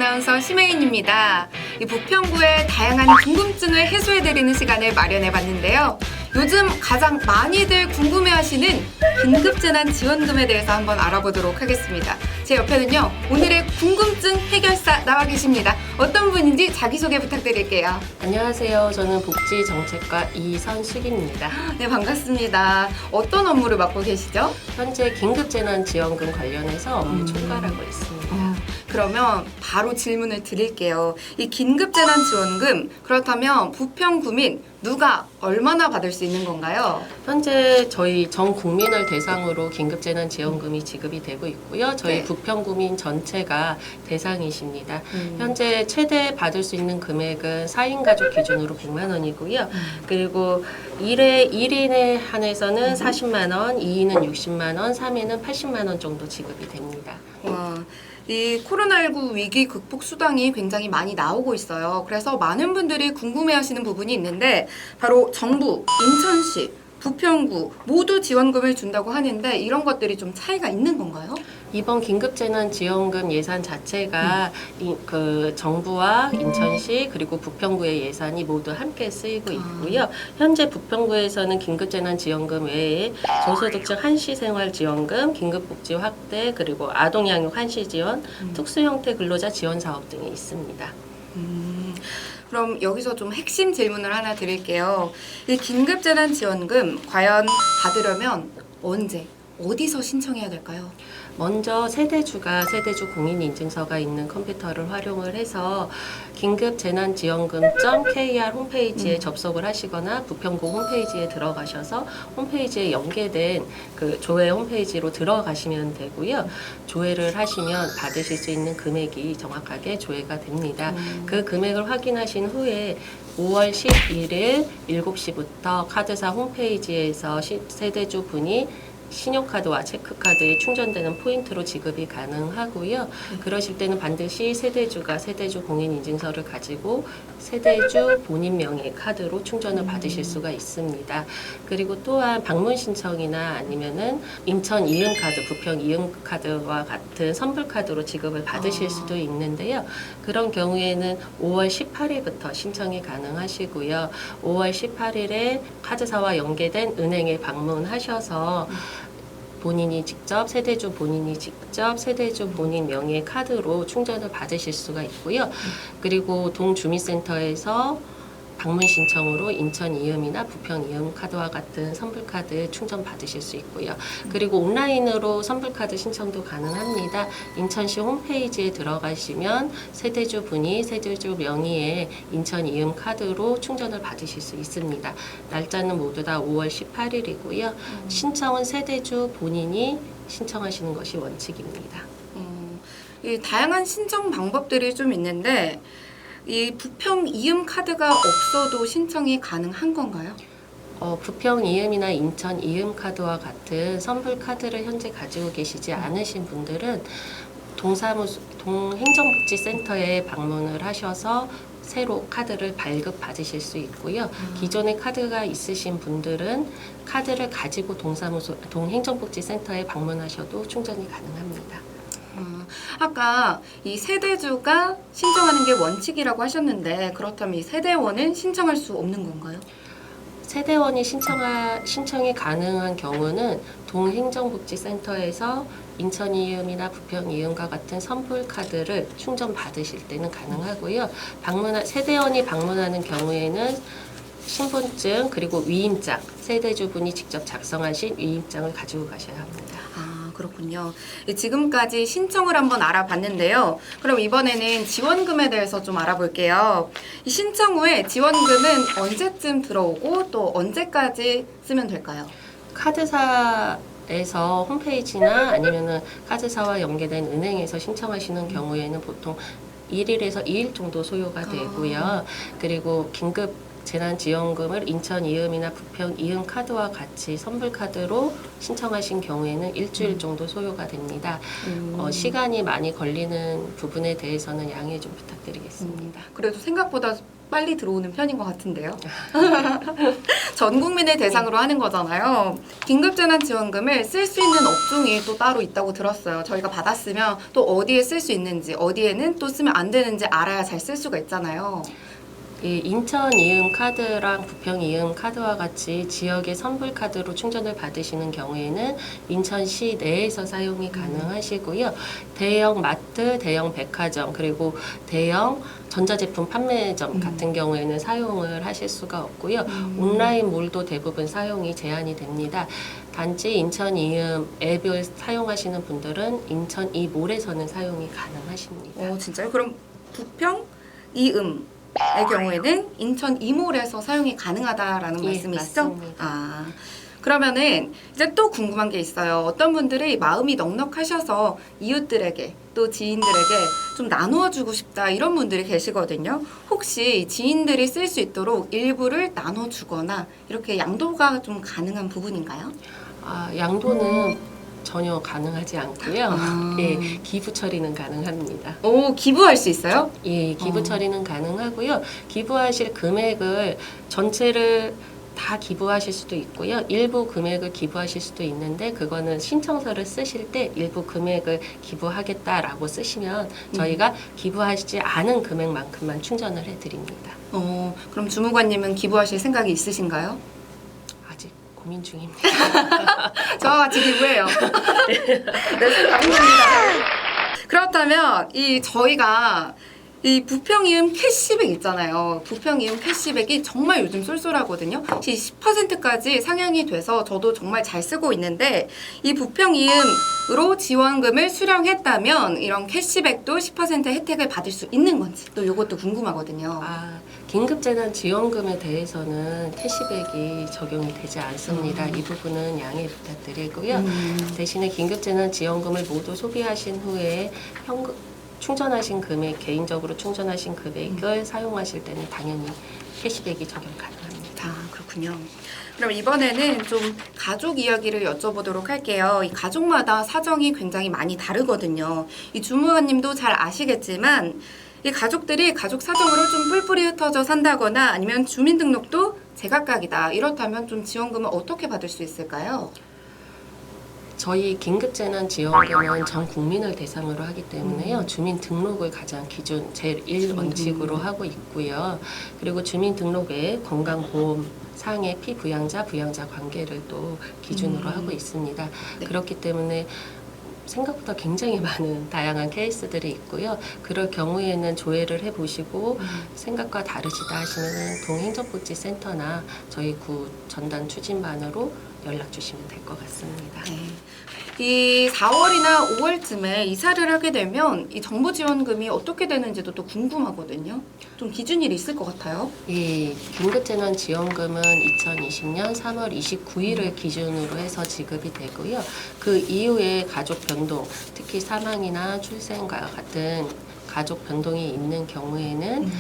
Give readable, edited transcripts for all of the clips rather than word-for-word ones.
아나운서 심혜인입니다. 이 부평구의 다양한 궁금증을 해소해드리는 시간을 마련해봤는데요. 요즘 가장 많이들 궁금해하시는 긴급재난지원금에 대해서 한번 알아보도록 하겠습니다. 제 옆에는요, 오늘의 궁금증 해결사 나와 계십니다. 어떤 분인지 자기소개 부탁드릴게요. 안녕하세요. 저는 복지정책과 이선숙입니다. 네, 반갑습니다. 어떤 업무를 맡고 계시죠? 현재 긴급재난지원금 관련해서 업무 총괄하고 있습니다. 그러면 바로 질문을 드릴게요. 이 긴급재난지원금, 그렇다면 부평구민 누가 얼마나 받을 수 있는 건가요? 현재 저희 전 국민을 대상으로 긴급재난지원금이 지급이 되고 있고요. 저희 네. 부평구민 전체가 대상이십니다. 현재 최대 받을 수 있는 금액은 4인 가족 기준으로 100만 원이고요. 그리고 1인에 한해서는 40만 원, 2인은 60만 원, 3인은 80만 원 정도 지급이 됩니다. 와, 이 코로나19 위기 극복 수당이 굉장히 많이 나오고 있어요. 그래서 많은 분들이 궁금해하시는 부분이 있는데 바로 정부, 인천시, 부평구 모두 지원금을 준다고 하는데 이런 것들이 좀 차이가 있는 건가요? 이번 긴급재난지원금 예산 자체가 그 정부와 인천시 그리고 부평구의 예산이 모두 함께 쓰이고 있고요. 현재 부평구에서는 긴급재난지원금 외에 저소득층 한시생활지원금, 긴급복지 확대, 그리고 아동양육 한시지원, 특수형태 근로자 지원 사업 등이 있습니다. 그럼 여기서 좀 핵심 질문을 하나 드릴게요. 이 긴급재난지원금 과연 받으려면 언제, 어디서 신청해야 될까요? 먼저 세대주가 세대주 공인인증서가 있는 컴퓨터를 활용을 해서 긴급재난지원금.kr 홈페이지에 접속을 하시거나 부평구 홈페이지에 들어가셔서 홈페이지에 연계된 그 조회 홈페이지로 들어가시면 되고요. 조회를 하시면 받으실 수 있는 금액이 정확하게 조회가 됩니다. 그 금액을 확인하신 후에 5월 11일 7시부터 카드사 홈페이지에서 세대주 분이 신용카드와 체크카드에 충전되는 포인트로 지급이 가능하고요. 그러실 때는 반드시 세대주가 세대주 공인인증서를 가지고 세대주 본인 명의 카드로 충전을 받으실 수가 있습니다. 그리고 또한 방문 신청이나 아니면은 인천 이음카드, 부평 이음카드와 같은 선불카드로 지급을 받으실 수도 있는데요. 그런 경우에는 5월 18일부터 신청이 가능하시고요. 5월 18일에 카드사와 연계된 은행에 방문하셔서 본인이 직접 세대주 본인 명의 카드로 충전을 받으실 수가 있고요. 그리고 동주민센터에서 방문 신청으로 인천 이음이나 부평 이음 카드와 같은 선불카드 충전 받으실 수 있고요. 그리고 온라인으로 선불카드 신청도 가능합니다. 인천시 홈페이지에 들어가시면 세대주 분이 세대주 명의의 인천 이음 카드로 충전을 받으실 수 있습니다. 날짜는 모두 다 5월 18일이고요. 신청은 세대주 본인이 신청하시는 것이 원칙입니다. 이 다양한 신청 방법들이 좀 있는데 이 부평 이음 카드가 없어도 신청이 가능한 건가요? 부평 이음이나 인천 이음 카드와 같은 선불 카드를 현재 가지고 계시지 않으신 분들은 동행정복지센터에 방문을 하셔서 새로 카드를 발급 받으실 수 있고요. 기존의 카드가 있으신 분들은 카드를 가지고 동행정복지센터에 방문하셔도 충전이 가능합니다. 아까 이 세대주가 신청하는 게 원칙이라고 하셨는데 그렇다면 이 세대원은 신청할 수 없는 건가요? 세대원이 신청이 가능한 경우는 동행정복지센터에서 인천 이음이나 부평 이음과 같은 선불 카드를 충전 받으실 때는 가능하고요. 세대원이 방문하는 경우에는 신분증 그리고 위임장, 세대주분이 직접 작성하신 위임장을 가지고 가셔야 합니다. 그렇군요. 지금까지 신청을 한번 알아봤는데요. 그럼 이번에는 지원금에 대해서 좀 알아볼게요. 이 신청 후에 지원금은 언제쯤 들어오고 또 언제까지 쓰면 될까요? 카드사에서 홈페이지나 아니면은 카드사와 연계된 은행에서 신청하시는 경우에는 보통 1일에서 2일 정도 소요가 되고요. 그리고 긴급 재난지원금을 인천 이음이나 부평 이음 카드와 같이 선불 카드로 신청하신 경우에는 일주일 정도 소요가 됩니다. 시간이 많이 걸리는 부분에 대해서는 양해 좀 부탁드리겠습니다. 그래도 생각보다 빨리 들어오는 편인 것 같은데요. 전 국민을 대상으로 하는 거잖아요. 긴급재난지원금을 쓸 수 있는 업종이 또 따로 있다고 들었어요. 저희가 받았으면 또 어디에 쓸 수 있는지, 어디에는 또 쓰면 안 되는지 알아야 잘 쓸 수가 있잖아요. 이 인천 이음 카드랑 부평 이음 카드와 같이 지역의 선불 카드로 충전을 받으시는 경우에는 인천시 내에서 사용이 가능하시고요. 대형 마트, 대형 백화점, 그리고 대형 전자제품 판매점 같은 경우에는 사용을 하실 수가 없고요. 온라인 몰도 대부분 사용이 제한이 됩니다. 단지 인천 이음 앱을 사용하시는 분들은 인천 이몰에서는 사용이 가능하십니다. 진짜요? 그럼 부평 이음 의 경우에는 인천 이몰에서 사용이 가능하다라는 예, 말씀이시죠? 맞습니다. 그러면은 이제 또 궁금한 게 있어요. 어떤 분들이 마음이 넉넉하셔서 이웃들에게 또 지인들에게 좀 나누어 주고 싶다 이런 분들이 계시거든요. 혹시 지인들이 쓸 수 있도록 일부를 나눠 주거나 이렇게 양도가 좀 가능한 부분인가요? 양도는 전혀 가능하지 않고요. 예, 기부 처리는 가능합니다. 기부할 수 있어요? 예, 기부 처리는 가능하고요. 기부하실 금액을 전체를 다 기부하실 수도 있고요. 일부 금액을 기부하실 수도 있는데 그거는 신청서를 쓰실 때 일부 금액을 기부하겠다라고 쓰시면 저희가 기부하시지 않은 금액만큼만 충전을 해드립니다. 그럼 주무관님은 기부하실 생각이 있으신가요? 아직 고민 중입니다. 저와 같이 기부해요. 네, 감사합니다. 그렇다면 저희가 이 부평이음 캐시백 있잖아요. 부평이음 캐시백이 정말 요즘 쏠쏠하거든요. 10%까지 상향이 돼서 저도 정말 잘 쓰고 있는데 이 부평이음으로 지원금을 수령했다면 이런 캐시백도 10% 혜택을 받을 수 있는 건지 또 이것도 궁금하거든요. 긴급재난지원금에 대해서는 캐시백이 적용이 되지 않습니다. 이 부분은 양해 부탁드리고요. 대신에 긴급재난지원금을 모두 소비하신 후에 충전하신 금액, 개인적으로 충전하신 금액을 사용하실 때는 당연히 캐시백이 적용 가능합니다. 그렇군요. 그럼 이번에는 좀 가족 이야기를 여쭤보도록 할게요. 이 가족마다 사정이 굉장히 많이 다르거든요. 이 주무관님도 잘 아시겠지만 이 가족들이 가족 사정으로 좀 뿔뿔이 흩어져 산다거나 아니면 주민등록도 제각각이다. 이렇다면 좀 지원금을 어떻게 받을 수 있을까요? 저희 긴급재난지원금은 전 국민을 대상으로 하기 때문에요. 주민등록을 가장 기준 제1 원칙으로 하고 있고요. 그리고 주민등록 외에 건강보험 상의 피부양자, 부양자 관계를 또 기준으로 하고 있습니다. 네. 그렇기 때문에 생각보다 굉장히 많은 다양한 케이스들이 있고요. 그럴 경우에는 조회를 해보시고 생각과 다르시다 하시면 동행정복지센터나 저희 구 전담 추진반으로 연락 주시면 될 것 같습니다. 이 4월이나 5월쯤에 이사를 하게 되면 이 정부 지원금이 어떻게 되는지도 또 궁금하거든요. 좀 기준이 있을 것 같아요. 예, 긴급재난지원금은 2020년 3월 29일을 기준으로 해서 지급이 되고요. 그 이후에 가족 변동, 특히 사망이나 출생과 같은 가족 변동이 있는 경우에는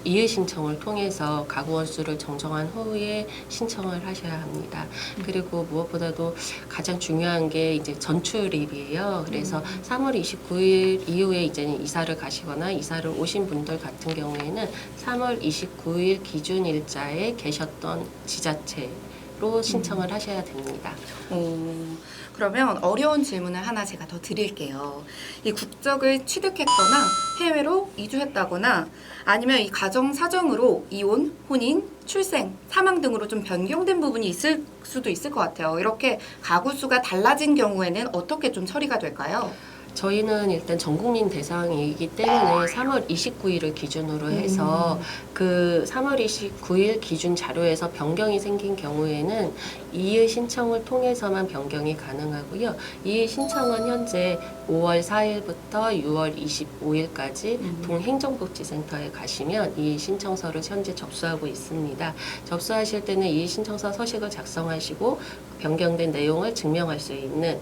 이의 신청을 통해서 가구 원수를 정정한 후에 신청을 하셔야 합니다. 그리고 무엇보다도 가장 중요한 게 이제 전출입이에요. 그래서 3월 29일 이후에 이제 이사를 가시거나 이사를 오신 분들 같은 경우에는 3월 29일 기준 일자에 계셨던 지자체로 신청을 하셔야 됩니다. 그러면 어려운 질문을 하나 제가 더 드릴게요. 이 국적을 취득했거나 해외로 이주했다거나 아니면 이 가정 사정으로 이혼, 혼인, 출생, 사망 등으로 좀 변경된 부분이 있을 수도 있을 것 같아요. 이렇게 가구 수가 달라진 경우에는 어떻게 좀 처리가 될까요? 저희는 일단 전국민 대상이기 때문에 3월 29일을 기준으로 해서 그 3월 29일 기준 자료에서 변경이 생긴 경우에는 이의 신청을 통해서만 변경이 가능하고요. 이의 신청은 현재 5월 4일부터 6월 25일까지 동행정복지센터에 가시면 이의 신청서를 현재 접수하고 있습니다. 접수하실 때는 이의 신청서 서식을 작성하시고 변경된 내용을 증명할 수 있는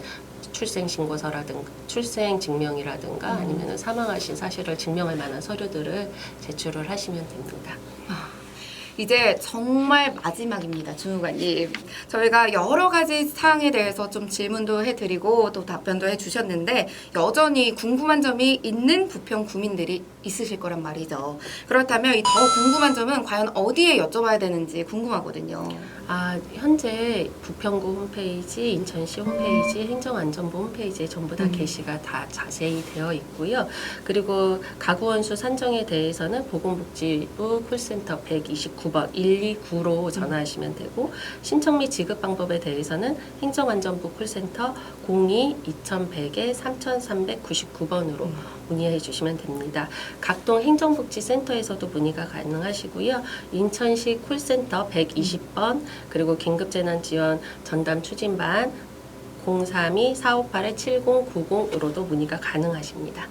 출생신고서라든가 출생증명이라든가 아니면 사망하신 사실을 증명할 만한 서류들을 제출을 하시면 됩니다. 이제 정말 마지막입니다, 주무관님. 저희가 여러 가지 사항에 대해서 좀 질문도 해드리고 또 답변도 해주셨는데 여전히 궁금한 점이 있는 부평 구민들이 있으실 거란 말이죠. 그렇다면 이 더 궁금한 점은 과연 어디에 여쭤봐야 되는지 궁금하거든요. 현재 부평구 홈페이지, 인천시 홈페이지, 행정안전부 홈페이지에 전부 다 게시가 다 자세히 되어 있고요. 그리고 가구원수 산정에 대해서는 보건복지부 콜센터 129번 129로 전화하시면 되고, 신청 및 지급 방법에 대해서는 행정안전부 콜센터 02-2100-3399번으로 문의해 주시면 됩니다. 각동 행정복지센터에서도 문의가 가능하시고요. 인천시 콜센터 120번, 그리고 긴급재난지원 전담 추진반 032-458-7090으로도 문의가 가능하십니다.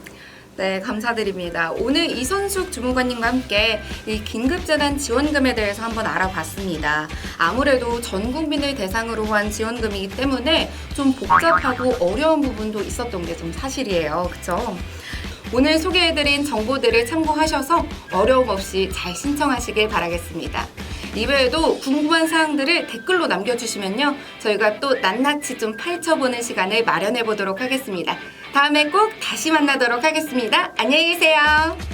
네, 감사드립니다. 오늘 이선숙 주무관님과 함께 이 긴급재난지원금에 대해서 한번 알아봤습니다. 아무래도 전 국민을 대상으로 한 지원금이기 때문에 좀 복잡하고 어려운 부분도 있었던 게 좀 사실이에요. 그쵸? 오늘 소개해드린 정보들을 참고하셔서 어려움 없이 잘 신청하시길 바라겠습니다. 이외에도 궁금한 사항들을 댓글로 남겨주시면요, 저희가 또 낱낱이 좀 파헤쳐보는 시간을 마련해 보도록 하겠습니다. 다음에 꼭 다시 만나도록 하겠습니다. 안녕히 계세요.